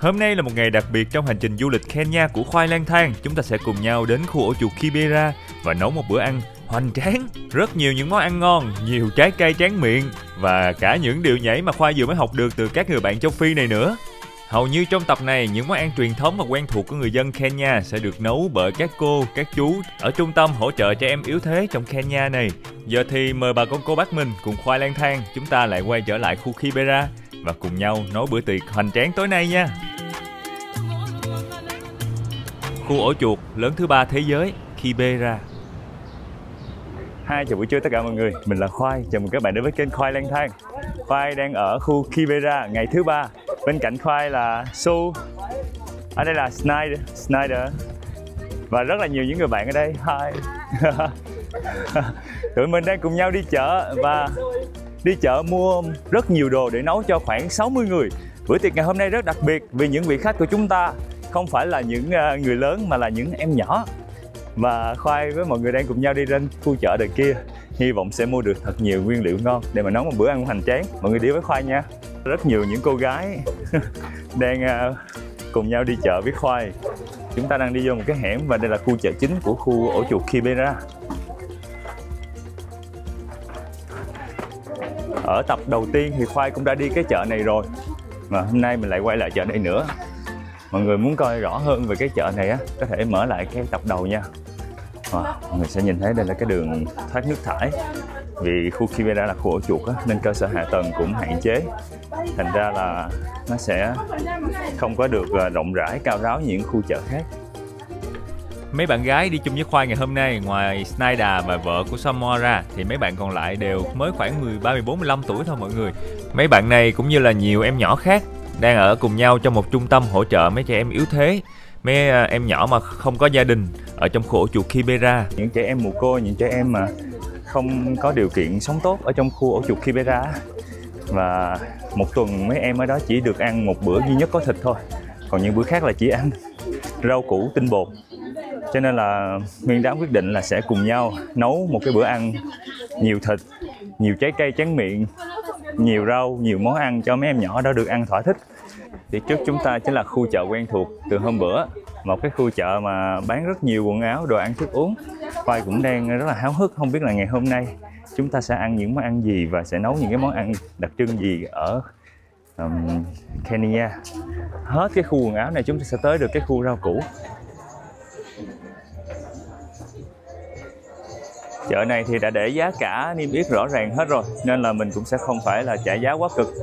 Hôm nay là một ngày đặc biệt trong hành trình du lịch Kenya của Khoai Lang Thang. Chúng ta sẽ cùng nhau đến khu ổ chuột Kibera và nấu một bữa ăn hoành tráng. Rất nhiều những món ăn ngon, nhiều trái cây tráng miệng và cả những điệu nhảy mà Khoai vừa mới học được từ các người bạn châu Phi này nữa. Hầu như trong tập này, những món ăn truyền thống và quen thuộc của người dân Kenya sẽ được nấu bởi các cô, các chú ở trung tâm hỗ trợ trẻ em yếu thế trong Kenya này. Giờ thì mời bà con cô bác mình cùng Khoai Lang Thang, chúng ta lại quay trở lại khu Kibera và cùng nhau nấu bữa tiệc hoành tráng tối nay nha. Khu ổ chuột lớn thứ 3 thế giới, Kibera. Chào buổi trưa tất cả mọi người, mình là Khoai, chào mừng các bạn đến với kênh Khoai Lang Thang. Khoai đang ở khu Kibera ngày thứ 3. Bên cạnh Khoai là Su, ở đây là Snyder và rất là nhiều những người bạn ở đây. Hi. Tụi mình đang cùng nhau đi chợ và đi chợ mua rất nhiều đồ để nấu cho khoảng 60 người. Bữa tiệc ngày hôm nay rất đặc biệt vì những vị khách của chúng ta không phải là những người lớn mà là những em nhỏ. Và Khoai với mọi người đang cùng nhau đi đến khu chợ đời kia. Hy vọng sẽ mua được thật nhiều nguyên liệu ngon để mà nấu một bữa ăn hoành tráng. Mọi người đi với Khoai nha. Rất nhiều những cô gái đang cùng nhau đi chợ với Khoai. Chúng ta đang đi vô một cái hẻm và đây là khu chợ chính của khu ổ chuột Kibera. Ở tập đầu tiên thì Khoai cũng đã đi cái chợ này rồi. Và hôm nay mình lại quay lại chợ đây nữa. Mọi người muốn coi rõ hơn về cái chợ này á, có thể mở lại cái tập đầu nha. Mọi người sẽ nhìn thấy đây là cái đường thoát nước thải. Vì khu Kibera là khu ổ chuột á, nên cơ sở hạ tầng cũng hạn chế. Thành ra là nó sẽ không có được rộng rãi, cao ráo như những khu chợ khác. Mấy bạn gái đi chung với Khoai ngày hôm nay, ngoài Snyder và vợ của Samoa ra, thì mấy bạn còn lại đều mới khoảng 13, 14, 15 tuổi thôi mọi người. Mấy bạn này cũng như là nhiều em nhỏ khác đang ở cùng nhau trong một trung tâm hỗ trợ mấy trẻ em yếu thế, mấy em nhỏ mà không có gia đình ở trong khu ổ chuột Kibera. Những trẻ em mồ côi, những trẻ em mà không có điều kiện sống tốt ở trong khu ổ chuột Kibera. Và một tuần mấy em ở đó chỉ được ăn một bữa duy nhất có thịt thôi, còn những bữa khác là chỉ ăn rau củ tinh bột. Cho nên là Nguyên đám quyết định là sẽ cùng nhau nấu một cái bữa ăn nhiều thịt, nhiều trái cây tráng miệng, nhiều rau, nhiều món ăn cho mấy em nhỏ đó được ăn thỏa thích. Thì trước chúng ta chính là khu chợ quen thuộc từ hôm bữa, một cái khu chợ mà bán rất nhiều quần áo, đồ ăn, thức uống. Khoai cũng đang rất là háo hức, không biết là ngày hôm nay chúng ta sẽ ăn những món ăn gì và sẽ nấu những cái món ăn đặc trưng gì ở Kenya. Hết cái khu quần áo này chúng ta sẽ tới được cái khu rau củ. Chợ này thì đã để giá cả niêm yết rõ ràng hết rồi, nên là mình cũng sẽ không phải là trả giá quá cực.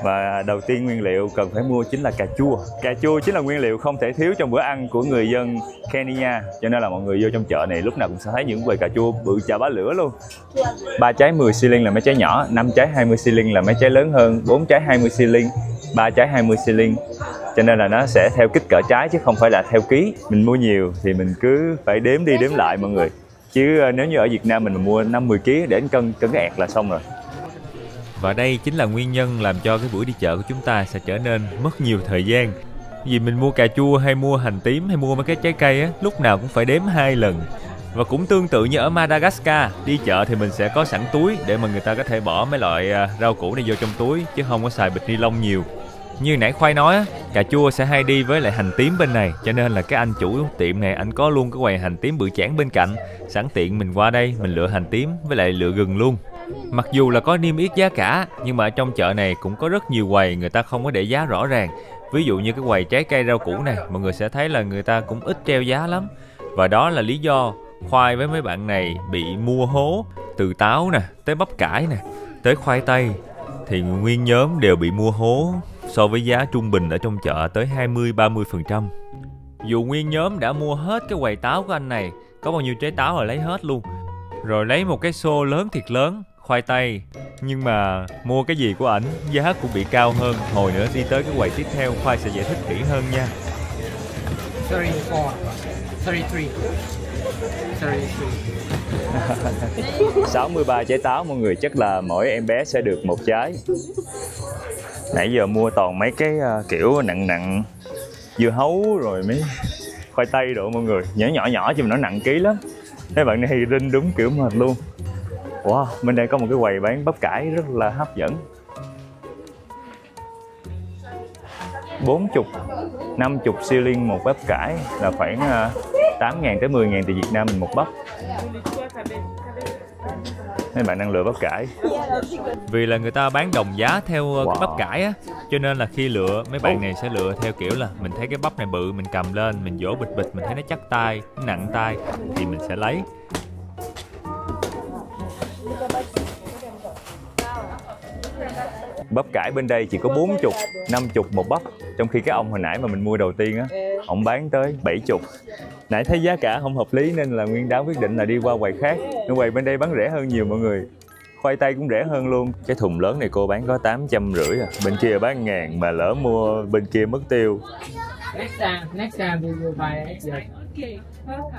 Và đầu tiên nguyên liệu cần phải mua chính là cà chua. Cà chua chính là nguyên liệu không thể thiếu trong bữa ăn của người dân Kenya. Cho nên là mọi người vô trong chợ này lúc nào cũng sẽ thấy những quầy cà chua bự chà bá lửa luôn. 3 trái 10 shilling là mấy trái nhỏ, 5 trái 20 shilling là mấy trái lớn hơn, 4 trái 20 shilling, 3 trái 20 shilling. Cho nên là nó sẽ theo kích cỡ trái chứ không phải là theo ký. Mình mua nhiều thì mình cứ phải đếm đi đếm lại mọi người. Chứ nếu như ở Việt Nam mình mua 50 kg để cân cái ẹt là xong rồi. Và đây chính là nguyên nhân làm cho cái buổi đi chợ của chúng ta sẽ trở nên mất nhiều thời gian. Vì mình mua cà chua hay mua hành tím hay mua mấy cái trái cây á, lúc nào cũng phải đếm 2 lần. Và cũng tương tự như ở Madagascar, đi chợ thì mình sẽ có sẵn túi để mà người ta có thể bỏ mấy loại rau củ này vô trong túi chứ không có xài bịch ni lông nhiều. Như nãy Khoai nói á, cà chua sẽ hay đi với lại hành tím bên này, cho nên là cái anh chủ tiệm này anh có luôn cái quầy hành tím bự chảng bên cạnh. Sẵn tiện mình qua đây mình lựa hành tím với lại lựa gừng luôn. Mặc dù là có niêm yết giá cả, nhưng mà ở trong chợ này cũng có rất nhiều quầy người ta không có để giá rõ ràng. Ví dụ như cái quầy trái cây rau củ này, mọi người sẽ thấy là người ta cũng ít treo giá lắm. Và đó là lý do Khoai với mấy bạn này bị mua hố. Từ táo nè, tới bắp cải nè, tới khoai tây thì nguyên nhóm đều bị mua hố so với giá trung bình ở trong chợ tới 20-30%. Dù nguyên nhóm đã mua hết cái quầy táo của anh này, có bao nhiêu trái táo là lấy hết luôn. Rồi lấy một cái xô lớn thiệt lớn, khoai tây. Nhưng mà mua cái gì của ảnh, giá cũng bị cao hơn. Hồi nữa đi tới cái quầy tiếp theo, Khoai sẽ giải thích kỹ hơn nha. 34, 33, 33. 63 trái táo mọi người, chắc là mỗi em bé sẽ được một trái. Nãy giờ mua toàn mấy cái kiểu nặng nặng, dưa hấu rồi mấy khoai tây đồ mọi người, nhỏ nhỏ chứ mà nó nặng ký lắm. Mấy bạn này rinh đúng kiểu mệt luôn. Wow, bên đây có một cái quầy bán bắp cải rất là hấp dẫn. 40, 50 shilling một bắp cải, là khoảng 8.000 tới 10.000 tiền Việt Nam mình một bắp. Mấy bạn đang lựa bắp cải. Vì là người ta bán đồng giá theo cái bắp cải á, cho nên là khi lựa mấy bạn này sẽ lựa theo kiểu là mình thấy cái bắp này bự, mình cầm lên mình vỗ bịch bịch, mình thấy nó chắc tay, nó nặng tay thì mình sẽ lấy. Bắp cải bên đây chỉ có 40, 50 một bắp, trong khi cái ông hồi nãy mà mình mua đầu tiên á, ông bán tới 70. Nãy thấy giá cả không hợp lý nên là Nguyên Đáo quyết định là đi qua quầy khác. Quầy bên đây bán rẻ hơn nhiều mọi người. Khoai tây cũng rẻ hơn luôn. Cái thùng lớn này cô bán có 850 à. Bên kia bán 1.000 mà lỡ mua bên kia mất tiêu. Next time we will buy it. Okay, welcome.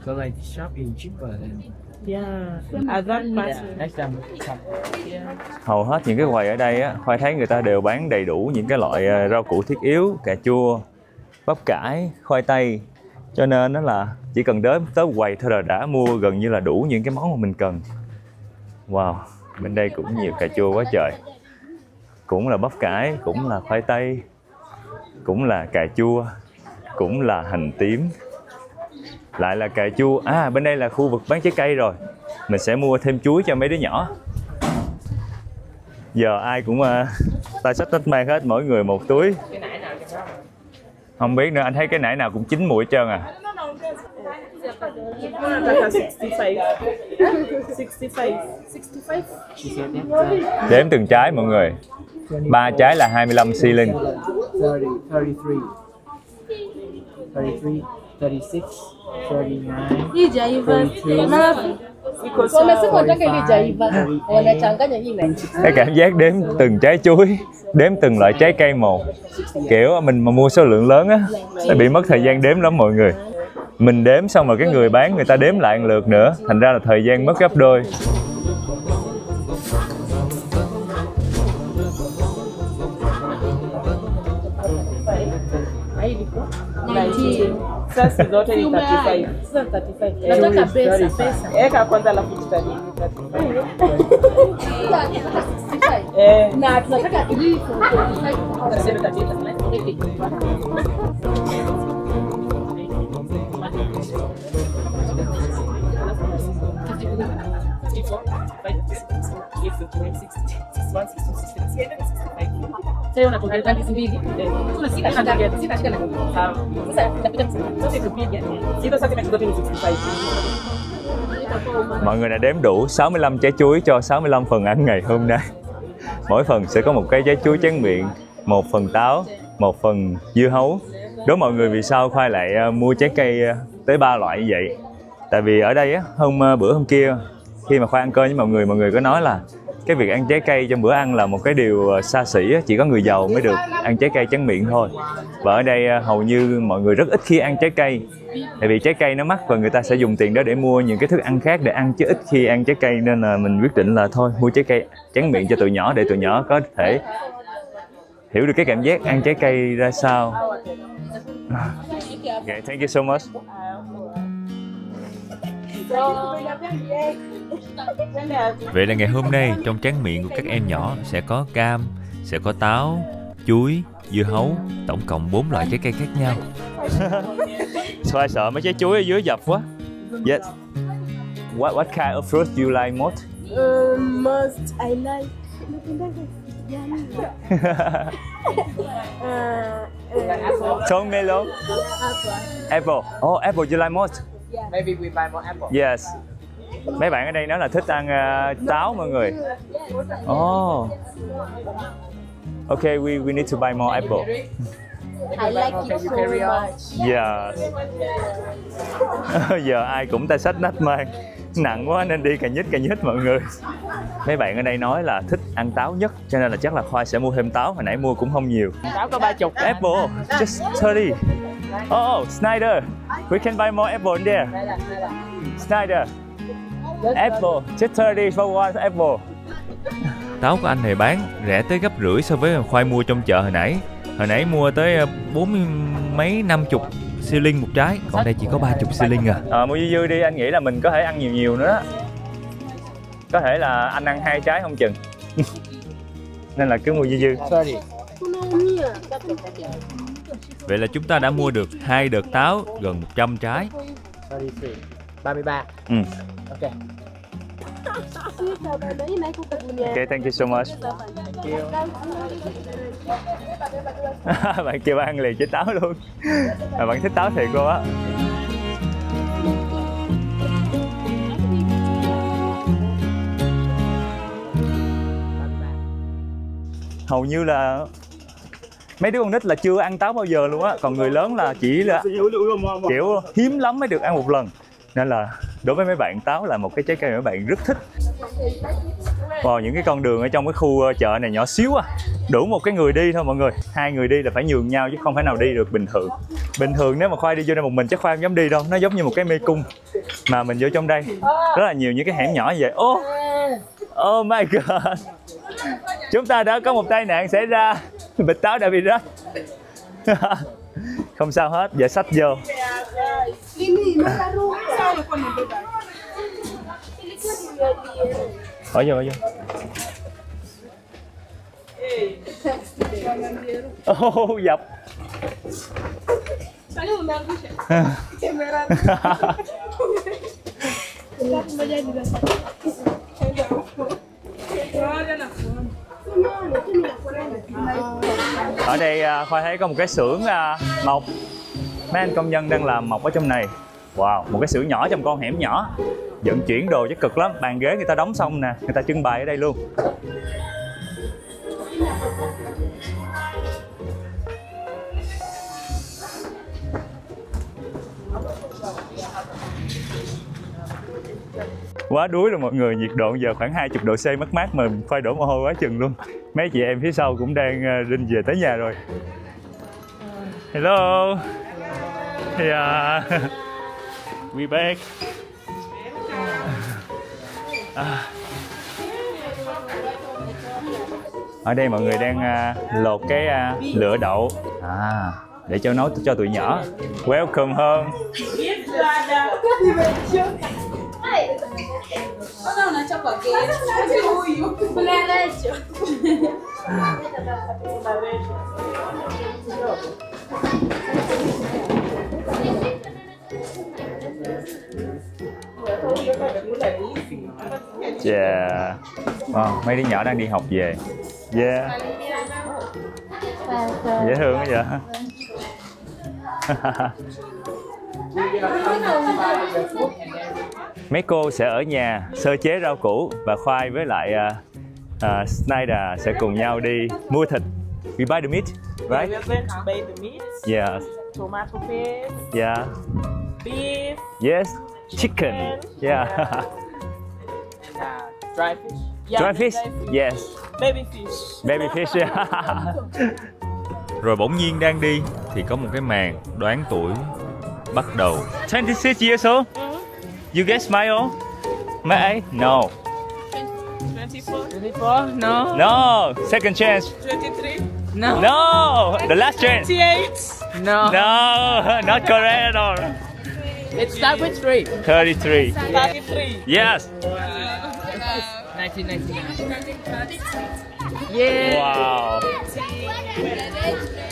So like shop is cheaper than. Yeah, Next time we come. Hầu hết những cái quầy ở đây á, Khoai thấy người ta đều bán đầy đủ những cái loại rau củ thiết yếu, cà chua, bắp cải, khoai tây. Cho nên đó là chỉ cần đến tới quầy thôi là đã mua gần như là đủ những cái món mà mình cần. Wow, bên đây cũng nhiều cà chua quá trời. Cũng là bắp cải, cũng là khoai tây, cũng là cà chua, cũng là hành tím, lại là cà chua. À, bên đây là khu vực bán trái cây rồi. Mình sẽ mua thêm chuối cho mấy đứa nhỏ. Giờ ai cũng tay xách tách mang hết, mỗi người một túi. Không biết nữa, anh thấy cái nải nào cũng chín mùi hết trơn à. 65. Đếm từng trái mọi người. 3 trái là 25 shilling. 30, 33, 33, 36, 39, Hijaiva. Wamesema wataka hijaiva. Wanachanganya hii na Cái cảm giác đếm từng trái chuối, đếm từng loại trái cây một. Kiểu mình mà mua số lượng lớn á, sẽ bị mất thời gian đếm lắm mọi người. Mình đếm xong rồi cái người bán người ta đếm lại một lượt nữa, thành ra là thời gian mất gấp đôi. Sasa zote ni 35. sasa 35. Nataka pesa. Eka kwanza alafu tutajini 35. Na tunataka 3 for 25. Sasa 35. Sasa unatoka tangi mbili. Sina shida na sawa. Sasa napita zote tupige. Hizo sasa ni zote ni 65. Mọi người đã đếm đủ 65 trái chuối cho 65 phần ăn ngày hôm nay. Mỗi phần sẽ có một cái trái chuối tráng miệng, một phần táo, một phần dưa hấu. Đố mọi người vì sao Khoai lại mua trái cây tới 3 loại như vậy? Tại vì ở đây á, bữa hôm kia khi mà Khoai ăn cơm với mọi người có nói là cái việc ăn trái cây trong bữa ăn là một cái điều xa xỉ, chỉ có người giàu mới được ăn trái cây tráng miệng thôi. Và ở đây hầu như mọi người rất ít khi ăn trái cây. Tại vì trái cây nó mắc và người ta sẽ dùng tiền đó để mua những cái thức ăn khác để ăn chứ ít khi ăn trái cây, nên là mình quyết định là thôi mua trái cây tráng miệng cho tụi nhỏ để tụi nhỏ có thể hiểu được cái cảm giác ăn trái cây ra sao. Okay, thank you so much. Vậy là ngày hôm nay trong tráng miệng của các em nhỏ sẽ có cam, sẽ có táo, chuối, dưa hấu, tổng cộng 4 loại trái cây khác nhau. Xoay sợ mấy trái chuối ở dưới dập quá. Yes. What kind of fruit do you like most? Most I like. Melon. Apple. Oh, apple you like most? Maybe we buy more apple. Yes. Mấy bạn ở đây nói là thích ăn táo mọi người. Oh. Okay, we need to buy more apple. I like it so much. Yes. Giờ ai cũng tay xách nách mang, nặng quá nên đi cà nhích mọi người. Mấy bạn ở đây nói là thích ăn táo nhất, cho nên là chắc là Khoai sẽ mua thêm táo. Hồi nãy mua cũng không nhiều. Táo có 30. Apple, just 30. Oh, Snyder, we can buy more apple in there. Snyder, apple, just 30 for one apple. Táo của anh này bán rẻ tới gấp rưỡi so với Khoai mua trong chợ hồi nãy. Hồi nãy mua tới 40 mấy 50 shilling một trái, còn đây chỉ có 30 shilling à. Mua dư đi, anh nghĩ là mình có thể ăn nhiều nữa đó. Có thể là anh ăn 2 trái không chừng. nên là cứ mua dư dư. 30. Vậy là chúng ta đã mua được 2 đợt táo gần 100 trái. 33. 33. Ừ. Ok. Ok, thank you so much. Thank you. Bạn kêu ăn liền trái táo luôn. Bạn thích táo thiệt luôn á. Hầu như là mấy đứa con nít là chưa ăn táo bao giờ luôn á, còn người lớn là chỉ là kiểu hiếm lắm mới được ăn một lần, nên là đối với mấy bạn táo là một cái trái cây mà mấy bạn rất thích. Wow, những cái con đường ở trong cái khu chợ này nhỏ xíu à, đủ một cái người đi thôi mọi người. 2 người đi là phải nhường nhau chứ không thể nào đi được bình thường. Bình thường nếu mà Khoai đi vô đây một mình chắc Khoai không dám đi đâu, nó giống như một cái mê cung. Mà mình vô trong đây rất là nhiều những cái hẻm nhỏ như vậy. Oh my god, chúng ta đã có một tai nạn xảy ra, bịch táo đã bị rách. Không sao hết, giờ xách vô. Bỏ vô, bỏ vô. Dập. Ở đây Khoai thấy có một cái xưởng mộc. Mấy anh công nhân đang làm mộc ở trong này. Wow, một cái xưởng nhỏ trong con hẻm nhỏ. Vận chuyển đồ chắc cực lắm. Bàn ghế người ta đóng xong nè, người ta trưng bày ở đây luôn. Quá đuối rồi mọi người, nhiệt độ giờ khoảng 20 độ C mát mát mà Khoai đổ mồ hôi quá chừng luôn. Mấy chị em phía sau cũng đang rinh về tới nhà rồi. Hello. Yeah. We back. Ở đây mọi người đang lột cái lửa đậu để cho nấu cho tụi nhỏ. Welcome home. Yeah. Mấy đứa nhỏ đang đi học về. Yeah. Dễ thương quá vậy. Mấy cô sẽ ở nhà sơ chế rau củ và Khoai với lại Snyder sẽ cùng nhau đi mua thịt. We buy the meat, right? We will buy the meat. Yeah. Tomato paste. Yeah. Beef. Yes. Chicken. Yeah. Dry fish. Yeah, Dry fish. Yes. Baby fish. Baby fish. Yeah. Rồi bỗng nhiên đang đi thì có một cái màn đoán tuổi bắt đầu. 26 years old. You guess my old? My age? No. 24. 24? No. No. Second chance. 23? No. No. The last chance. 28? No. No. Not correct at all. It starts with 3. 33. 33. Yes. 1999. Yeah. Wow.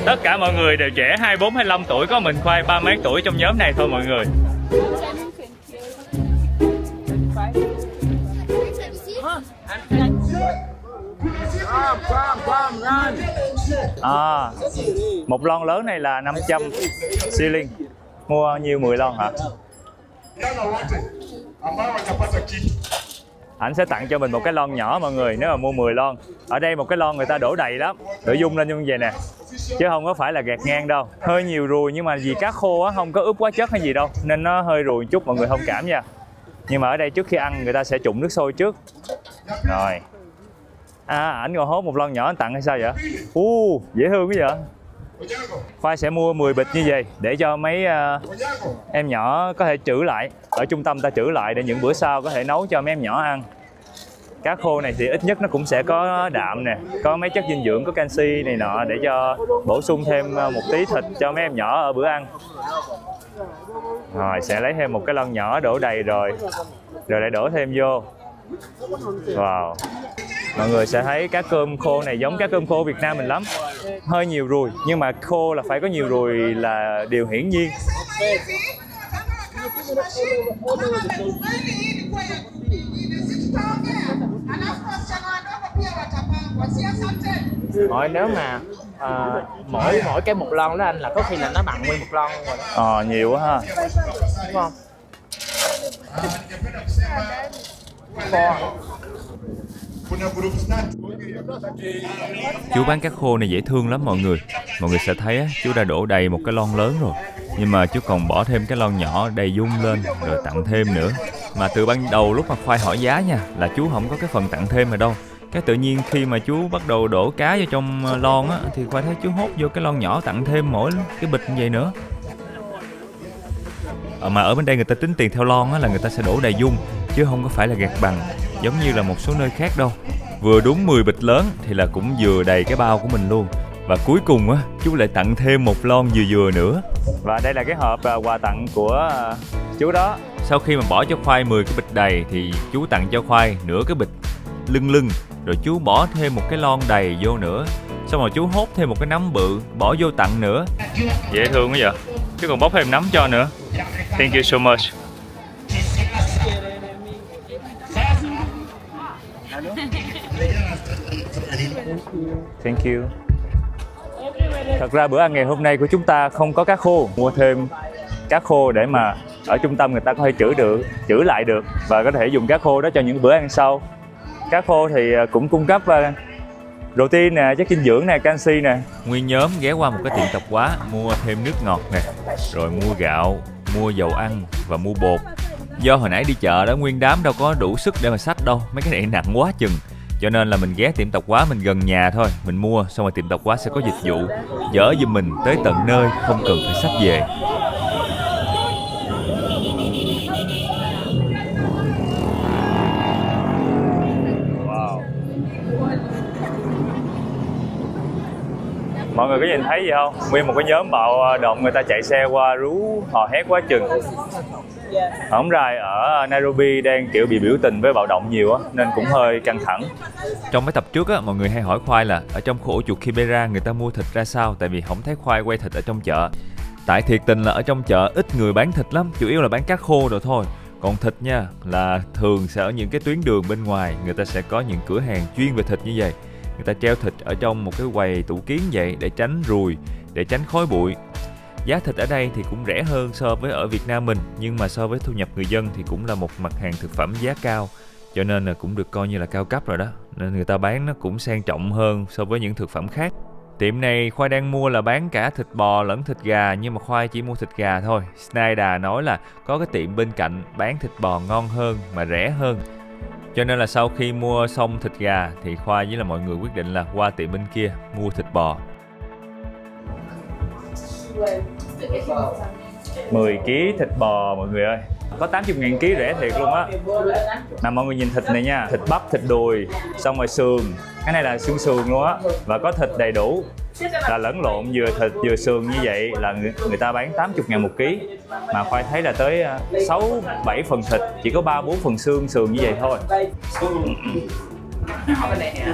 Tất cả mọi người đều trẻ 24, 25 tuổi, có mình Khoai 30 mấy tuổi trong nhóm này thôi mọi người. Một lon lớn này là 500 shilling. Mua nhiêu 10 lon hả? Anh sẽ tặng cho mình một cái lon nhỏ mọi người nếu mà mua 10 lon. Ở đây một cái lon người ta đổ đầy lắm, đổ dung lên như vậy nè, chứ không có phải là gạt ngang đâu. Hơi nhiều ruồi nhưng mà vì cá khô á, không có ướp quá chất hay gì đâu nên nó hơi ruồi chút, mọi người thông cảm nha. Nhưng mà ở đây trước khi ăn người ta sẽ trụng nước sôi trước. Rồi. Ảnh còn hốt một lon nhỏ anh tặng hay sao vậy? Dễ thương quá vậy. Khoai sẽ mua 10 bịch như vậy để cho mấy em nhỏ có thể trữ lại. Ở trung tâm ta trữ lại để những bữa sau có thể nấu cho mấy em nhỏ ăn. Cá khô này thì ít nhất nó cũng sẽ có đạm nè, có mấy chất dinh dưỡng, có canxi này nọ để cho bổ sung thêm một tí thịt cho mấy em nhỏ ở bữa ăn. Rồi sẽ lấy thêm một cái lon nhỏ đổ đầy rồi lại đổ thêm vô. Wow. Mọi người sẽ thấy cá cơm khô này giống cá cơm khô Việt Nam mình lắm. Hơi nhiều ruồi, nhưng mà khô là phải có nhiều ruồi là điều hiển nhiên. Hỏi nếu mà mỗi cái một lon đó anh là có khi là nó bằng nguyên một lon rồi đó. Nhiều quá ha. Đúng không? Chú bán cá khô này dễ thương lắm mọi người. Mọi người sẽ thấy á, chú đã đổ đầy một cái lon lớn rồi, nhưng mà chú còn bỏ thêm cái lon nhỏ đầy dung lên rồi tặng thêm nữa. Mà từ ban đầu lúc mà Khoai hỏi giá nha, là chú không có cái phần tặng thêm mà đâu. Cái tự nhiên khi mà chú bắt đầu đổ cá vô trong lon á, thì Khoai thấy chú hốt vô cái lon nhỏ tặng thêm mỗi cái bịch như vậy nữa. Mà ở bên đây người ta tính tiền theo lon á, là người ta sẽ đổ đầy dung, chứ không có phải là gạt bằng giống như là một số nơi khác đâu. Vừa đúng 10 bịch lớn thì là cũng vừa đầy cái bao của mình luôn. Và cuối cùng á, chú lại tặng thêm một lon vừa nữa. Và đây là cái hộp quà tặng của chú đó. Sau khi mà bỏ cho Khoai 10 cái bịch đầy thì chú tặng cho Khoai nửa cái bịch lưng, rồi chú bỏ thêm một cái lon đầy vô nữa. Xong rồi chú hốt thêm một cái nắm bự bỏ vô tặng nữa. Dễ thương quá vậy. Chú còn bóc thêm nắm cho nữa. Thank you so much. Thank you. Thật ra bữa ăn ngày hôm nay của chúng ta không có cá khô. Mua thêm cá khô để mà ở trung tâm người ta có thể trữ lại được và có thể dùng cá khô đó cho những bữa ăn sau. Cá khô thì cũng cung cấp protein nè, chất dinh dưỡng nè, canxi nè. Nguyên nhóm ghé qua một cái tiệm tạp hóa mua thêm nước ngọt nè, rồi mua gạo, mua dầu ăn và mua bột. Do hồi nãy đi chợ đó nguyên đám đâu có đủ sức để mà xách đâu, mấy cái này nặng quá chừng. Cho nên là mình ghé tiệm tạp hóa mình gần nhà thôi, mình mua xong rồi tiệm tạp hóa sẽ có dịch vụ chở giùm mình tới tận nơi, không cần phải xách về. Wow. Mọi người có nhìn thấy gì không? Nguyên một cái nhóm bạo động người ta chạy xe qua rú hò hét quá chừng. Hổng rày ở Nairobi đang kiểu bị biểu tình với bạo động nhiều á, nên cũng hơi căng thẳng. Trong mấy tập trước á, mọi người hay hỏi Khoai là ở trong khu ổ chuột Kibera người ta mua thịt ra sao, tại vì không thấy Khoai quay thịt ở trong chợ. Tại thiệt tình là ở trong chợ ít người bán thịt lắm, chủ yếu là bán cá khô rồi thôi. Còn thịt nha, là thường sẽ ở những cái tuyến đường bên ngoài, người ta sẽ có những cửa hàng chuyên về thịt như vậy. Người ta treo thịt ở trong một cái quầy tủ kiến vậy để tránh ruồi, để tránh khói bụi. Giá thịt ở đây thì cũng rẻ hơn so với ở Việt Nam mình, nhưng mà so với thu nhập người dân thì cũng là một mặt hàng thực phẩm giá cao, cho nên là cũng được coi như là cao cấp rồi đó, nên người ta bán nó cũng sang trọng hơn so với những thực phẩm khác. Tiệm này Khoai đang mua là bán cả thịt bò lẫn thịt gà, nhưng mà Khoai chỉ mua thịt gà thôi. Snyder nói là có cái tiệm bên cạnh bán thịt bò ngon hơn mà rẻ hơn, cho nên là sau khi mua xong thịt gà thì Khoai với là mọi người quyết định là qua tiệm bên kia mua thịt bò. 10 kg thịt bò mọi người ơi, có 80.000 kg, rẻ thiệt luôn á. Nè mọi người nhìn thịt này nha, thịt bắp, thịt đùi, xong rồi sườn, cái này là xương sườn luôn á, và có thịt đầy đủ, là lẫn lộn vừa thịt vừa sườn như vậy là người ta bán 80.000 một ký. Mà Khoai thấy là tới 6-7 phần thịt, chỉ có 3-4 phần sườn như vậy thôi.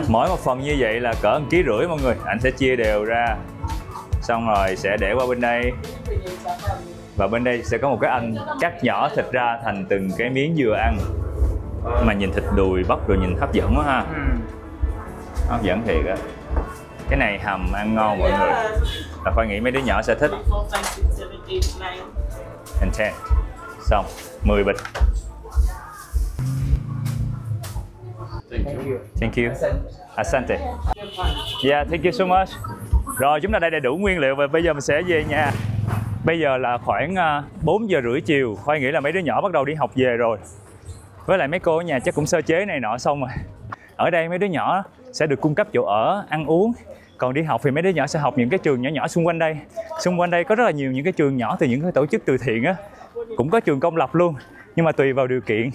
Mỗi một phần như vậy là cỡ 1,5 kg mọi người. Anh sẽ chia đều ra, xong rồi sẽ để qua bên đây, và bên đây sẽ có một cái anh cắt nhỏ thịt ra thành từng cái miếng vừa ăn. Mà nhìn thịt đùi bắp rồi nhìn hấp dẫn quá ha. Hấp dẫn thiệt á. Cái này hầm ăn ngon mọi người, là Khoai nghĩ mấy đứa nhỏ sẽ thích. And 10. Xong 10 bịch. Thank you. Asante. Yeah, thank you so much. Rồi chúng ta đây đầy đủ nguyên liệu và bây giờ mình sẽ về nhà. Bây giờ là khoảng 4 giờ rưỡi chiều. Khoai nghĩ là mấy đứa nhỏ bắt đầu đi học về rồi. Với lại mấy cô ở nhà chắc cũng sơ chế này nọ xong rồi. Ở đây mấy đứa nhỏ sẽ được cung cấp chỗ ở, ăn uống. Còn đi học thì mấy đứa nhỏ sẽ học những cái trường nhỏ nhỏ xung quanh đây. Xung quanh đây có rất là nhiều những cái trường nhỏ từ những cái tổ chức từ thiện á. Cũng có trường công lập luôn. Nhưng mà tùy vào điều kiện,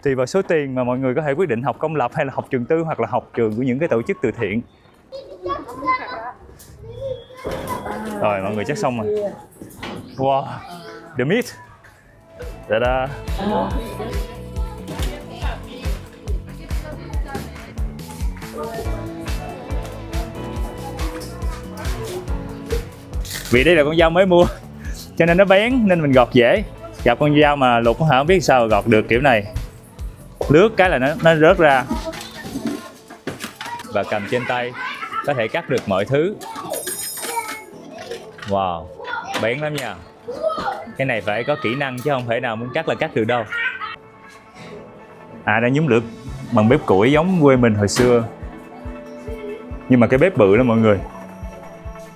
tùy vào số tiền mà mọi người có thể quyết định học công lập hay là học trường tư hoặc là học trường của những cái tổ chức từ thiện. Rồi mọi người chắc xong rồi. Wow, the meat. Ta-da. Vì đây là con dao mới mua cho nên nó bén, nên mình gọt dễ. Gặp con dao mà lục hả, không biết sao gọt được kiểu này. Lướt cái là nó rớt ra. Và cầm trên tay có thể cắt được mọi thứ. Wow, bén lắm nha. Cái này phải có kỹ năng chứ không thể nào muốn cắt là cắt được đâu. À, đang nhúng lửa bằng bếp củi giống quê mình hồi xưa. Nhưng mà cái bếp bự lắm mọi người.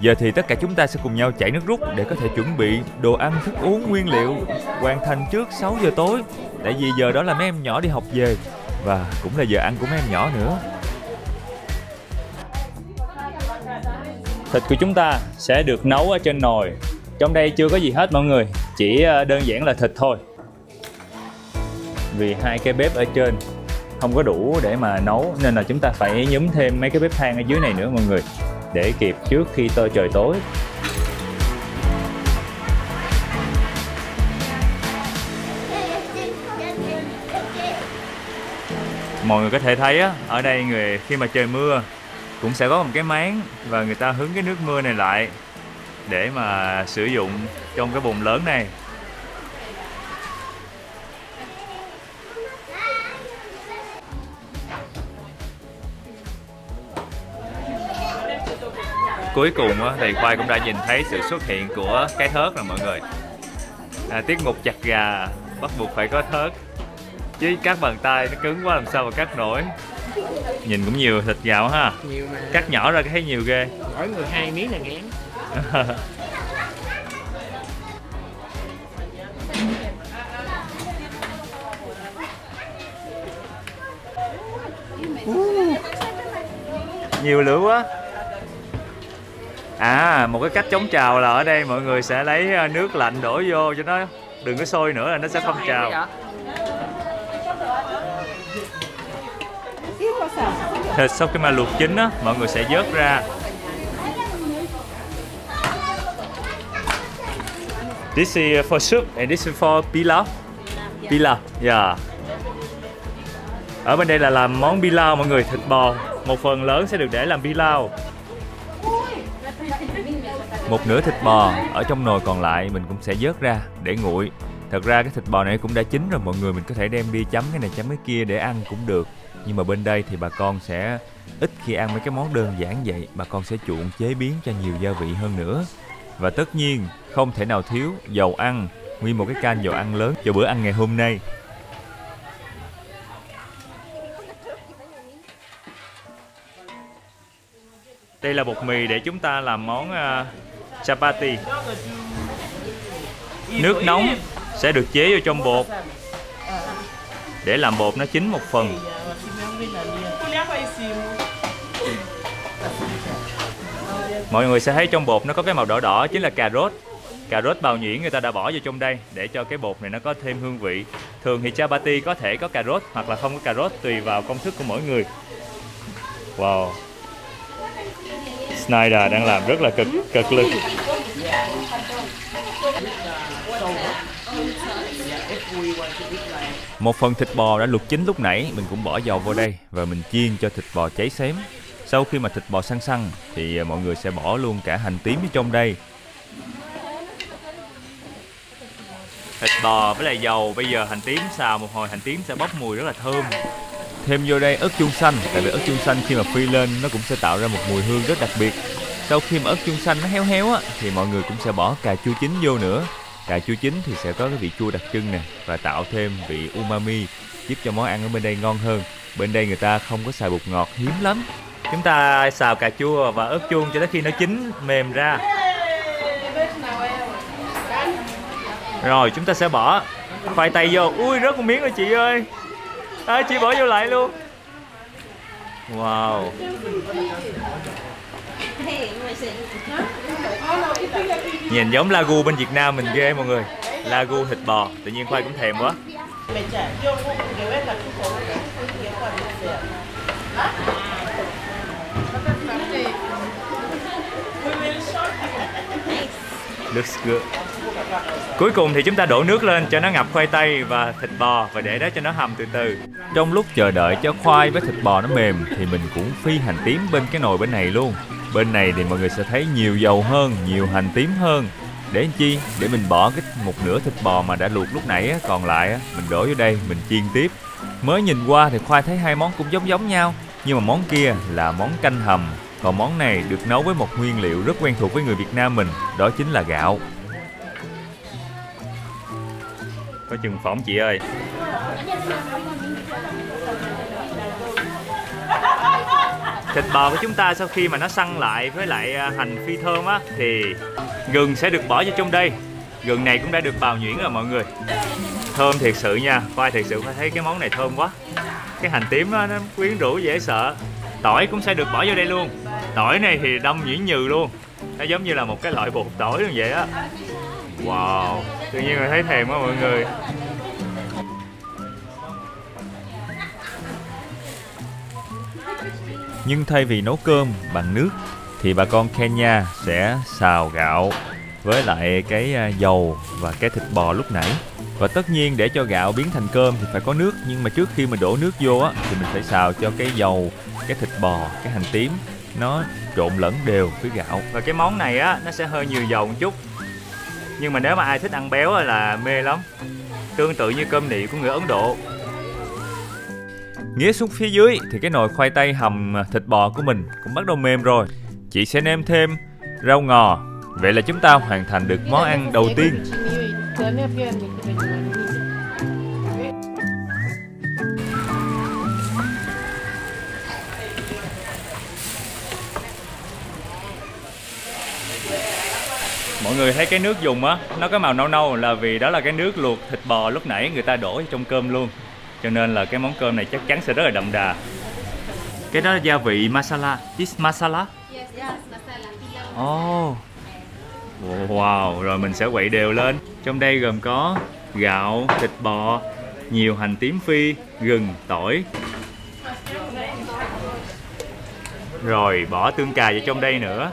Giờ thì tất cả chúng ta sẽ cùng nhau chảy nước rút để có thể chuẩn bị đồ ăn, thức uống, nguyên liệu hoàn thành trước 6 giờ tối. Tại vì giờ đó là mấy em nhỏ đi học về và cũng là giờ ăn của mấy em nhỏ nữa. Thịt của chúng ta sẽ được nấu ở trên nồi. Trong đây chưa có gì hết mọi người, chỉ đơn giản là thịt thôi. Vì hai cái bếp ở trên không có đủ để mà nấu nên là chúng ta phải nhúm thêm mấy cái bếp than ở dưới này nữa mọi người, để kịp trước khi trời tối. Mọi người có thể thấy á, ở đây khi mà trời mưa cũng sẽ có một cái máng và người ta hứng cái nước mưa này lại để mà sử dụng trong cái bồn lớn này. Cuối cùng thầy Khoai cũng đã nhìn thấy sự xuất hiện của cái thớt rồi mọi người. Tiết mục chặt gà bắt buộc phải có thớt, chứ cắt bằng tay nó cứng quá làm sao mà cắt nổi. Nhìn cũng nhiều thịt gà ha. Nhiều mà. Cắt nhỏ ra thấy nhiều ghê. Mỗi người 2 miếng là ngán. Nhiều lửa quá. À, một cái cách chống trào là ở đây mọi người sẽ lấy nước lạnh đổ vô cho nó đừng có sôi nữa là nó sẽ không trào. Thịt sau khi mà luộc chín á, mọi người sẽ vớt ra. This is for soup and this is for pilau. Pilau, yeah. Ở bên đây là làm món pilau mọi người, thịt bò. Một phần lớn sẽ được để làm pilau. Một nửa thịt bò ở trong nồi còn lại mình cũng sẽ vớt ra để nguội. Thật ra cái thịt bò này cũng đã chín rồi mọi người, mình có thể đem đi chấm cái này chấm cái kia để ăn cũng được. Nhưng mà bên đây thì bà con sẽ ít khi ăn mấy cái món đơn giản vậy, bà con sẽ chuộng chế biến cho nhiều gia vị hơn nữa. Và tất nhiên không thể nào thiếu dầu ăn, nguyên một cái can dầu ăn lớn cho bữa ăn ngày hôm nay. Đây là bột mì để chúng ta làm món chapati. Nước nóng sẽ được chế vô trong bột để làm bột nó chín một phần. Mọi người sẽ thấy trong bột nó có cái màu đỏ đỏ chính là cà rốt. Cà rốt bào nhuyễn người ta đã bỏ vô trong đây để cho cái bột này nó có thêm hương vị. Thường thì chapati có thể có cà rốt hoặc là không có cà rốt, tùy vào công thức của mỗi người. Wow, Snyder đang làm rất là cực lực. Một phần thịt bò đã luộc chín lúc nãy mình cũng bỏ dầu vô đây và mình chiên cho thịt bò cháy xém. Sau khi mà thịt bò săn săn thì mọi người sẽ bỏ luôn cả hành tím ở trong đây. Thịt bò với lại dầu, bây giờ hành tím xào một hồi hành tím sẽ bốc mùi rất là thơm. Thêm vô đây ớt chuông xanh, tại vì ớt chuông xanh khi mà phi lên nó cũng sẽ tạo ra một mùi hương rất đặc biệt. Sau khi mà ớt chuông xanh nó héo héo á thì mọi người cũng sẽ bỏ cà chua chín vô nữa. Cà chua chín thì sẽ có cái vị chua đặc trưng nè và tạo thêm vị umami, giúp cho món ăn ở bên đây ngon hơn. Bên đây người ta không có xài bột ngọt, hiếm lắm. Chúng ta xào cà chua và ớt chuông cho tới khi nó chín mềm ra. Rồi chúng ta sẽ bỏ khoai tây vô. Ui, rớt một miếng rồi chị ơi. Chị bỏ vô lại luôn. Wow. Nhìn giống Lagu bên Việt Nam mình ghê mọi người. Lagu thịt bò, tự nhiên Khoai cũng thèm quá. Looks good. Cuối cùng thì chúng ta đổ nước lên cho nó ngập khoai tây và thịt bò và để đó cho nó hầm từ từ. Trong lúc chờ đợi cho khoai với thịt bò nó mềm thì mình cũng phi hành tím bên cái nồi bên này luôn. Bên này thì mọi người sẽ thấy nhiều dầu hơn, nhiều hành tím hơn. Để làm chi? Để mình bỏ cái một nửa thịt bò mà đã luộc lúc nãy á, còn lại á, mình đổ vô đây mình chiên tiếp. Mới nhìn qua thì Khoai thấy hai món cũng giống nhau, nhưng mà món kia là món canh hầm, còn món này được nấu với một nguyên liệu rất quen thuộc với người Việt Nam mình, đó chính là gạo. Có chừng phỏng chị ơi. Thịt bò của chúng ta sau khi mà nó săn lại với lại hành phi thơm á, thì gừng sẽ được bỏ vào trong đây. Gừng này cũng đã được bào nhuyễn rồi mọi người. Thơm thiệt sự nha, Khoai thiệt sự Khoai thấy cái món này thơm quá. Cái hành tím nó quyến rũ dễ sợ. Tỏi cũng sẽ được bỏ vô đây luôn. Tỏi này thì đâm nhuyễn nhừ luôn. Nó giống như là một cái loại bột tỏi như vậy á. Wow, tự nhiên là thấy thèm quá mọi người. Nhưng thay vì nấu cơm bằng nước thì bà con Kenya sẽ xào gạo với lại cái dầu và cái thịt bò lúc nãy. Và tất nhiên để cho gạo biến thành cơm thì phải có nước, nhưng mà trước khi mà đổ nước vô á thì mình phải xào cho cái dầu, cái thịt bò, cái hành tím nó trộn lẫn đều với gạo. Và cái món này á nó sẽ hơi nhiều dầu một chút, nhưng mà nếu mà ai thích ăn béo là mê lắm. Tương tự như cơm nị của người Ấn Độ. Nghía xuống phía dưới thì cái nồi khoai tây hầm thịt bò của mình cũng bắt đầu mềm rồi. Chị sẽ nêm thêm rau ngò. Vậy là chúng ta hoàn thành được món ăn đầu tiên. Mọi người thấy cái nước dùng á, nó có màu nâu nâu là vì đó là cái nước luộc thịt bò lúc nãy người ta đổ trong cơm luôn. Cho nên là cái món cơm này chắc chắn sẽ rất là đậm đà. Cái đó là gia vị masala. This masala? Yes, masala. Oh. Wow, rồi mình sẽ quậy đều lên. Trong đây gồm có gạo, thịt bò, nhiều hành tím phi, gừng, tỏi. Rồi bỏ tương cà vào trong đây nữa.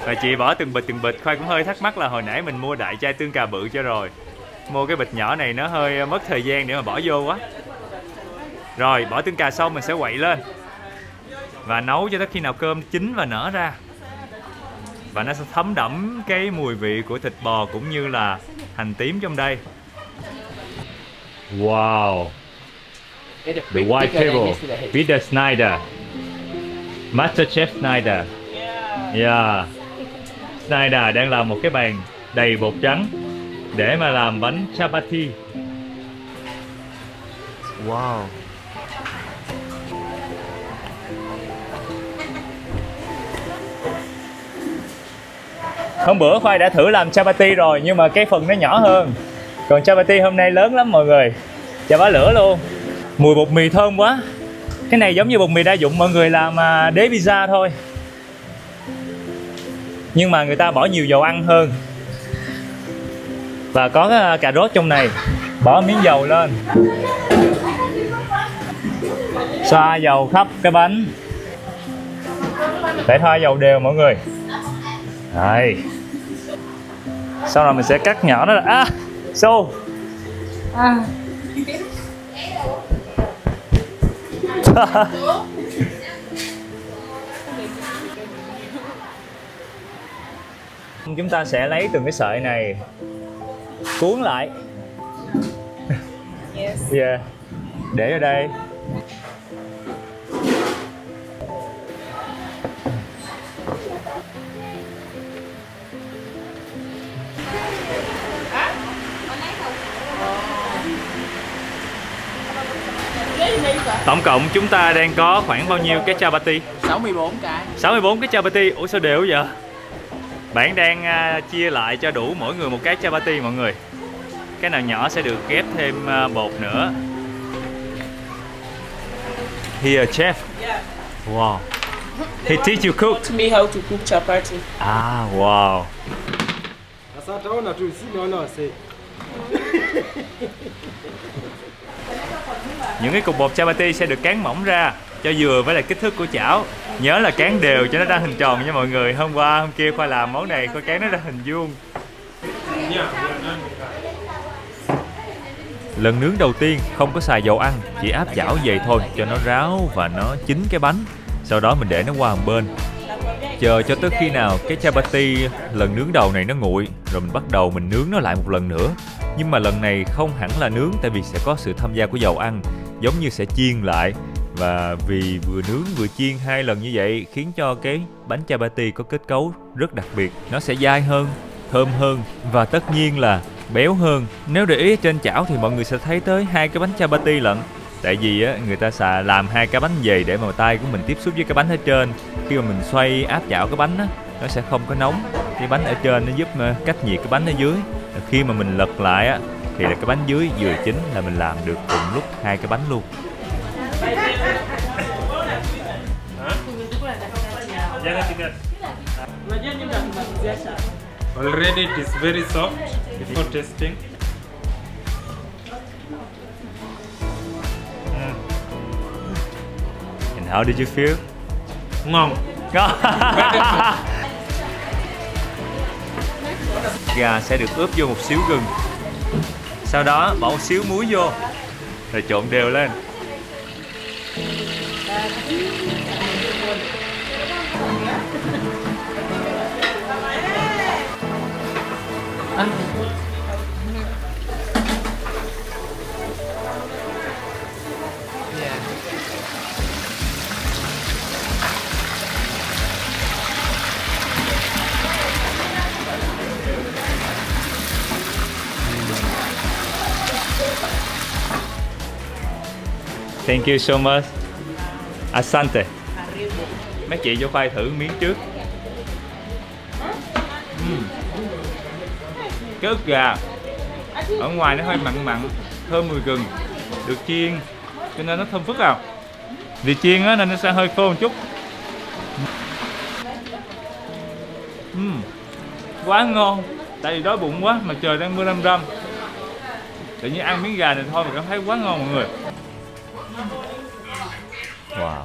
Và chị bỏ từng bịch. Khoai cũng hơi thắc mắc là hồi nãy mình mua đại chai tương cà bự cho rồi, mua cái bịch nhỏ này nó hơi mất thời gian để mà bỏ vô quá. Rồi bỏ tương cà xong mình sẽ quậy lên và nấu cho tới khi nào cơm chín và nở ra. Và nó sẽ thấm đẫm cái mùi vị của thịt bò cũng như là hành tím trong đây. Wow. The white table. Peter Snyder. Master Chef Snyder. Yeah. Snyder đang làm một cái bàn đầy bột trắng để mà làm bánh chapati. Wow. Hôm bữa Khoai đã thử làm chapati rồi nhưng mà cái phần nó nhỏ hơn. Còn chapati hôm nay lớn lắm mọi người. Cho bá lửa luôn. Mùi bột mì thơm quá. Cái này giống như bột mì đa dụng mọi người làm đế pizza thôi. Nhưng mà người ta bỏ nhiều dầu ăn hơn. Và có cái cà rốt trong này. Bỏ miếng dầu lên. Xoa dầu khắp cái bánh. Phải thoa dầu đều mọi người. Đây. Sau rồi mình sẽ cắt nhỏ nó ra. Xô. Chúng ta sẽ lấy từng cái sợi này cuốn lại. Yeah. Để ở đây. Tổng cộng chúng ta đang có khoảng bao nhiêu cái chapati? 64 cái. 64 cái chapati. Ủa sao đều vậy? Bạn đang chia lại cho đủ mỗi người một cái chapati mọi người. Cái nào nhỏ sẽ được ghép thêm bột nữa. Here chef. Wow. He teach you cook. Taught me how to cook chapati. Ah, wow. Những cái cục bột chapati sẽ được cán mỏng ra cho vừa với lại kích thước của chảo. Nhớ là cán đều cho nó ra hình tròn nha mọi người. Hôm qua hôm kia Khoa làm món này Khoa cán nó ra hình vuông. Lần nướng đầu tiên không có xài dầu ăn, chỉ áp chảo vậy thôi cho nó ráo và nó chín cái bánh. Sau đó mình để nó qua một bên. Chờ cho tới khi nào cái chapati lần nướng đầu này nó nguội, rồi mình bắt đầu mình nướng nó lại một lần nữa. Nhưng mà lần này không hẳn là nướng, tại vì sẽ có sự tham gia của dầu ăn, giống như sẽ chiên lại. Và vì vừa nướng vừa chiên 2 lần như vậy khiến cho cái bánh chapati có kết cấu rất đặc biệt. Nó sẽ dai hơn, thơm hơn và tất nhiên là béo hơn. Nếu để ý trên chảo thì mọi người sẽ thấy tới 2 cái bánh chapati lận. Tại vì á, người ta làm 2 cái bánh về để mà tay của mình tiếp xúc với cái bánh ở trên. Khi mà mình xoay áp chảo cái bánh á, nó sẽ không có nóng. Cái bánh ở trên nó giúp cách nhiệt cái bánh ở dưới. Khi mà mình lật lại á, thì là cái bánh dưới vừa chín là mình làm được cùng lúc 2 cái bánh luôn. Already it is very soft before tasting. And how did you feel? Ngon. Gà sẽ được ướp vô một xíu gừng. Sau đó bỏ một xíu muối vô, rồi trộn đều lên. Thank you so much. Asante. Mấy chị cho khoai thử miếng trước. Cái ức gà ở ngoài nó hơi mặn mặn, thơm mùi gừng, được chiên cho nên nó thơm phức vào. Vì chiên á nên nó sẽ hơi khô một chút. Quá ngon. Tại vì đói bụng quá mà trời đang mưa râm râm. Tự nhiên ăn miếng gà này thôi mà cảm thấy quá ngon mọi người. Wow.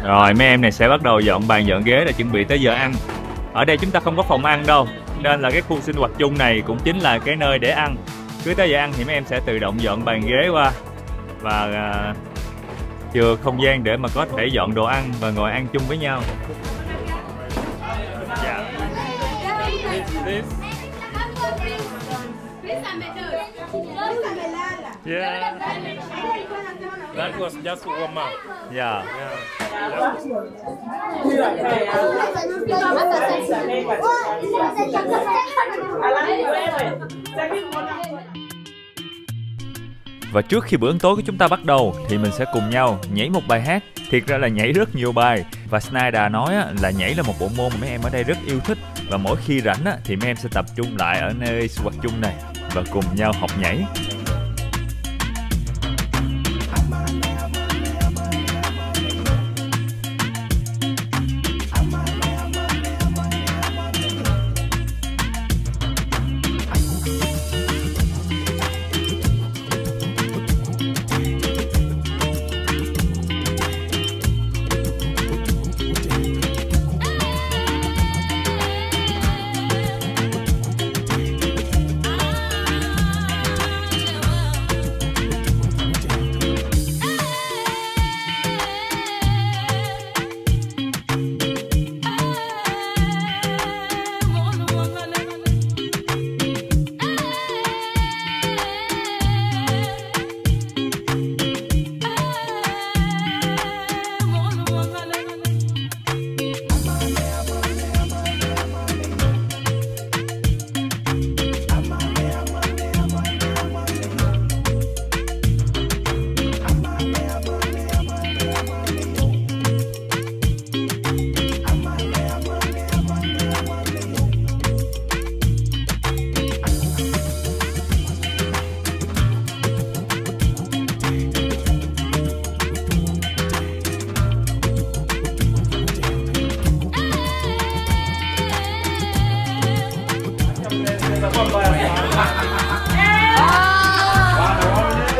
Rồi mấy em này sẽ bắt đầu dọn bàn dọn ghế để chuẩn bị tới giờ ăn. Ở đây chúng ta không có phòng ăn đâu, nên là cái khu sinh hoạt chung này cũng chính là cái nơi để ăn. Cứ tới giờ ăn thì mấy em sẽ tự động dọn bàn ghế qua và chừa không gian để mà có thể dọn đồ ăn và ngồi ăn chung với nhau. Yeah. That was just warm up. Yeah. Và trước khi bữa ăn tối của chúng ta bắt đầu thì mình sẽ cùng nhau nhảy một bài hát. Thiệt ra là nhảy rất nhiều bài. Và Snyder nói là nhảy là một bộ môn mà mấy em ở đây rất yêu thích. Và mỗi khi rảnh thì mấy em sẽ tập trung lại ở nơi sinh hoạt chung này và cùng nhau học nhảy.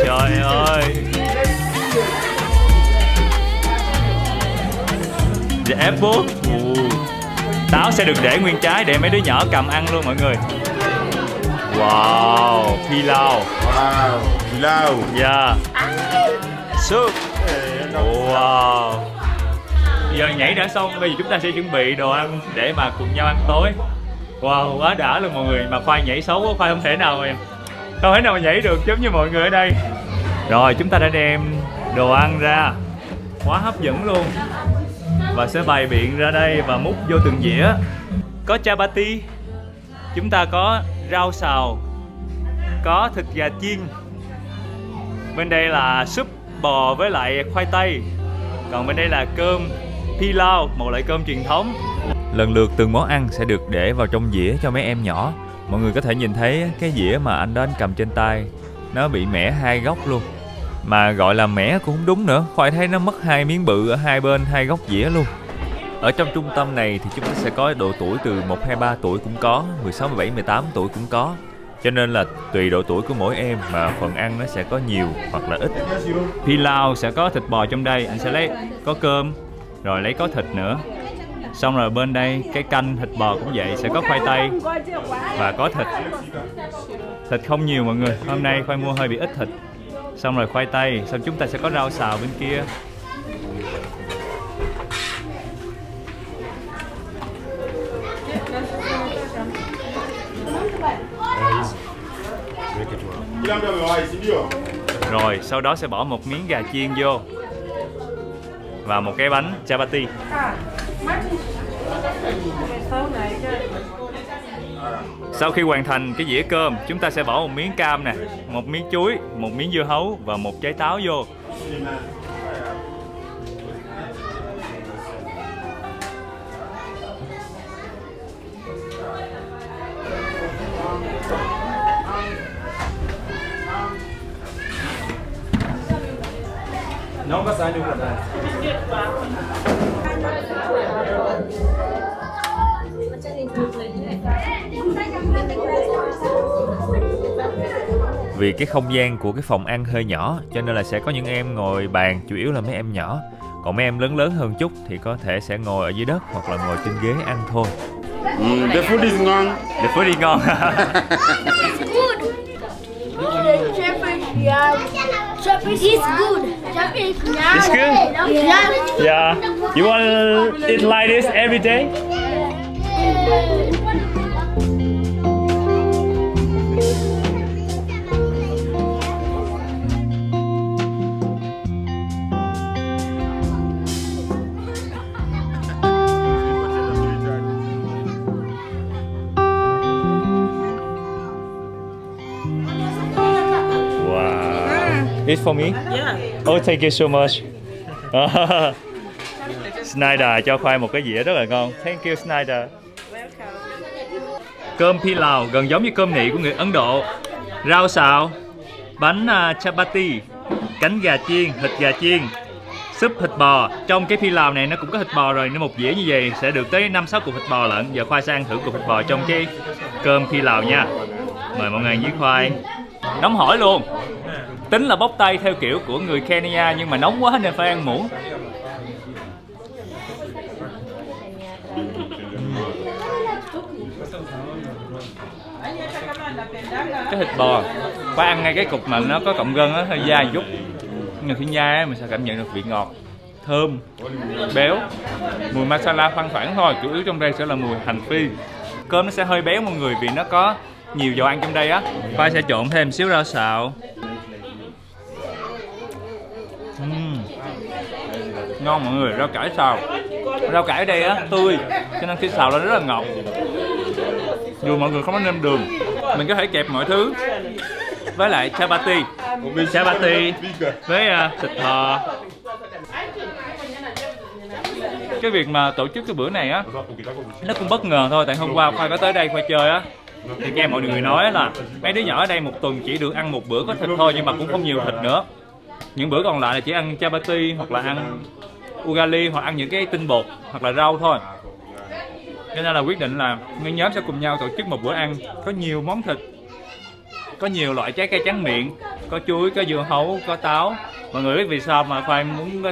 Trời ơi. The apple. Táo sẽ được để nguyên trái để mấy đứa nhỏ cầm ăn luôn mọi người. Wow, pilau. Wow, pilau. Yeah. Soup. Wow. Giờ nhảy đã xong, bây giờ chúng ta sẽ chuẩn bị đồ ăn để mà cùng nhau ăn tối. Wow, quá đã luôn mọi người. Mà Khoai nhảy xấu quá, Khoai không thể nào mà nhảy được giống như mọi người ở đây. Rồi chúng ta đã đem đồ ăn ra, quá hấp dẫn luôn. Và sẽ bày biện ra đây và múc vô từng dĩa. Có chapati, chúng ta có rau xào, có thịt gà chiên. Bên đây là súp bò với lại khoai tây. Còn bên đây là cơm pilau, một loại cơm truyền thống. Lần lượt từng món ăn sẽ được để vào trong dĩa cho mấy em nhỏ. Mọi người có thể nhìn thấy cái dĩa mà anh đó anh cầm trên tay, nó bị mẻ hai góc luôn. Mà gọi là mẻ cũng không đúng nữa, Khoai thấy nó mất hai miếng bự ở hai bên hai góc dĩa luôn. Ở trong trung tâm này thì chúng ta sẽ có độ tuổi từ 1, 2, 3 tuổi cũng có, 16, 17, 18 tuổi cũng có. Cho nên là tùy độ tuổi của mỗi em mà phần ăn nó sẽ có nhiều hoặc là ít. Pilau sẽ có thịt bò trong đây, anh sẽ lấy có cơm, rồi lấy có thịt nữa. Xong rồi bên đây cái canh thịt bò cũng vậy, sẽ có khoai tây và có thịt. Thịt không nhiều mọi người, hôm nay Khoai mua hơi bị ít thịt. Xong rồi khoai tây, xong chúng ta sẽ có rau xào bên kia. Rồi sau đó sẽ bỏ một miếng gà chiên vô và một cái bánh chapati. Sau khi hoàn thành cái dĩa cơm, chúng ta sẽ bỏ một miếng cam nè, một miếng chuối, một miếng dưa hấu và một trái táo vô. Nó có sao như vậy. Vì cái không gian của cái phòng ăn hơi nhỏ cho nên là sẽ có những em ngồi bàn, chủ yếu là mấy em nhỏ. Còn mấy em lớn hơn chút thì có thể sẽ ngồi ở dưới đất hoặc là ngồi trên ghế ăn thôi. The food is ngon. The food is ngon. It's good. It's good? Yeah. You want to eat like this every day? It's for me? Yeah. Oh, thank you so much. Snyder cho Khoai một cái dĩa rất là ngon. Thank you, Snyder. Cơm pilau gần giống như cơm nị của người Ấn Độ. Rau xào, bánh chapati, cánh gà chiên, thịt gà chiên, súp thịt bò. Trong cái pilau này nó cũng có thịt bò rồi, nên một dĩa như vậy sẽ được tới 5-6 cục thịt bò lận. Giờ Khoai sẽ ăn thử cục thịt bò trong cái cơm pilau nha. Mời mọi người ăn với Khoai. Nóng hổi luôn. Tính là bốc tay theo kiểu của người Kenya nhưng mà nóng quá nên phải ăn muỗng. Cái thịt bò phải ăn ngay cái cục mà nó có cọng gân á, hơi dai một chút. Nhưng khi nhai á mình sẽ cảm nhận được vị ngọt, thơm, béo. Mùi masala thoang thoảng thôi, chủ yếu trong đây sẽ là mùi hành phi. Cơm nó sẽ hơi béo mọi người vì nó có nhiều dầu ăn trong đây á. Khoai sẽ trộn thêm xíu rau xào. Ngon mọi người, rau cải xào. Rau cải ở đây á tươi cho nên khi xào lên rất là ngọt. Dù mọi người không có nêm đường, mình có thể kẹp mọi thứ với lại chapati với thịt bò. Cái việc mà tổ chức cái bữa này á nó cũng bất ngờ thôi, tại hôm qua Khoai có tới đây Khoai chơi á thì nghe mọi người nói là mấy đứa nhỏ ở đây một tuần chỉ được ăn một bữa có thịt thôi, nhưng mà cũng không nhiều thịt nữa. Những bữa còn lại là chỉ ăn chapati hoặc là ăn ugali hoặc ăn những cái tinh bột hoặc là rau thôi. Cho nên là quyết định là nguyên nhóm sẽ cùng nhau tổ chức một bữa ăn có nhiều món thịt, có nhiều loại trái cây tráng miệng, có chuối, có dưa hấu, có táo. Mọi người biết vì sao mà Khoai muốn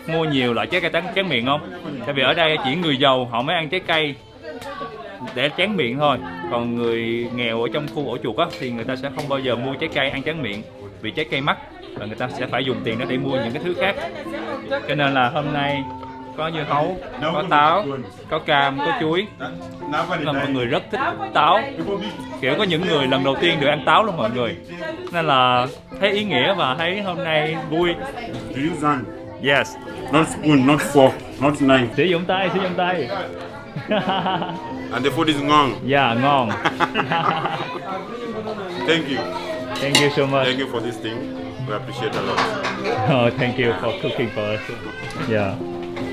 mua nhiều loại trái cây tráng miệng không? Tại vì ở đây chỉ người giàu họ mới ăn trái cây, để tráng miệng thôi. Còn người nghèo ở trong khu ổ chuột á thì người ta sẽ không bao giờ mua trái cây ăn tráng miệng vì trái cây mắc, và người ta sẽ phải dùng tiền đó để mua những cái thứ khác. Cho nên là hôm nay có dưa hấu, có táo, có cam, có chuối. Là mọi người rất thích táo, kiểu có những người lần đầu tiên được ăn táo luôn mọi người, nên là thấy ý nghĩa và thấy hôm nay vui. Use hand. Yes. Not spoon, not fork, not knife. Sử dụng tay, sử dụng tay. And the food is ngon. Yeah, ngon. Thank you. Thank you so much. Thank you for this thing. We appreciate a lot. Oh, thank you for cooking for us. Yeah.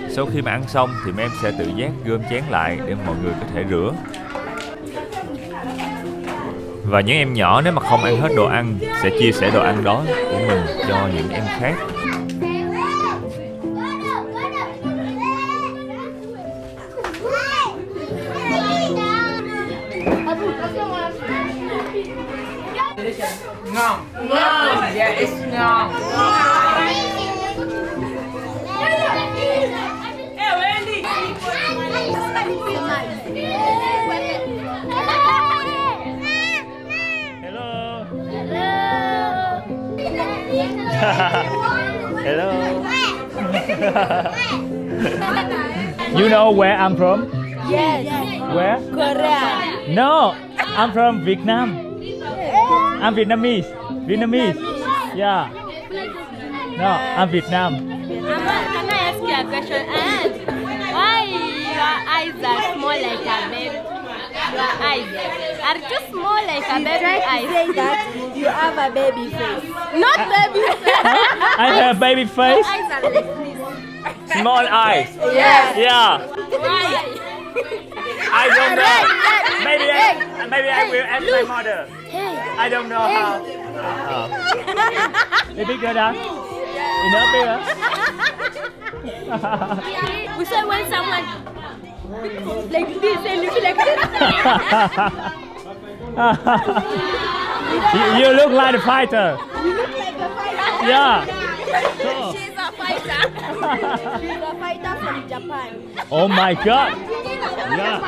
Sau khi mà ăn xong thì mấy em sẽ tự giác gom chén lại để mọi người có thể rửa. Và những em nhỏ nếu mà không ăn hết đồ ăn sẽ chia sẻ đồ ăn đó của mình cho những em khác. Ngon. Ngon. Yeah, it's ngon. Hello. Hello. You know where I'm from? Yes. Where? Korea. No, I'm from Vietnam. I'm Vietnamese. Vietnamese. Yeah. No, I'm Vietnam. Can I ask you a question? Why your eyes are small like a baby? Your eyes are too small like a baby eyes. Say that you have a baby face. Not baby. I have baby face. Eyes are like this. Small eyes. Yes. Yeah. Why? I don't know. Maybe I will ask my mother. I don't know how. They bigger than? Enough bigger? We say when someone like this and look like this. You look like a fighter. You look like a fighter. Yeah. She's a fighter. She's a fighter from Japan. Oh my God. Yeah.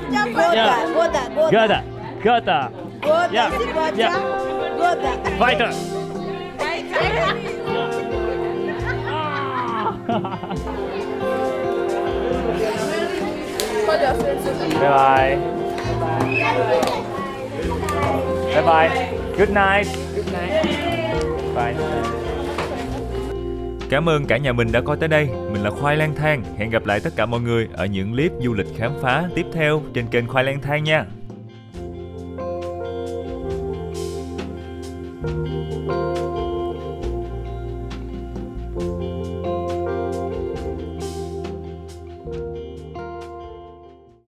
Gota, Gota, Gota. Gota. Gota. Gota, Yeah. Gota. Yeah. Gota. Fighter. Bye bye. Bye bye. Good night. Good night. Bye. Cảm ơn cả nhà mình đã coi tới đây. Mình là Khoai Lang Thang. Hẹn gặp lại tất cả mọi người ở những clip du lịch khám phá tiếp theo trên kênh Khoai Lang Thang nha.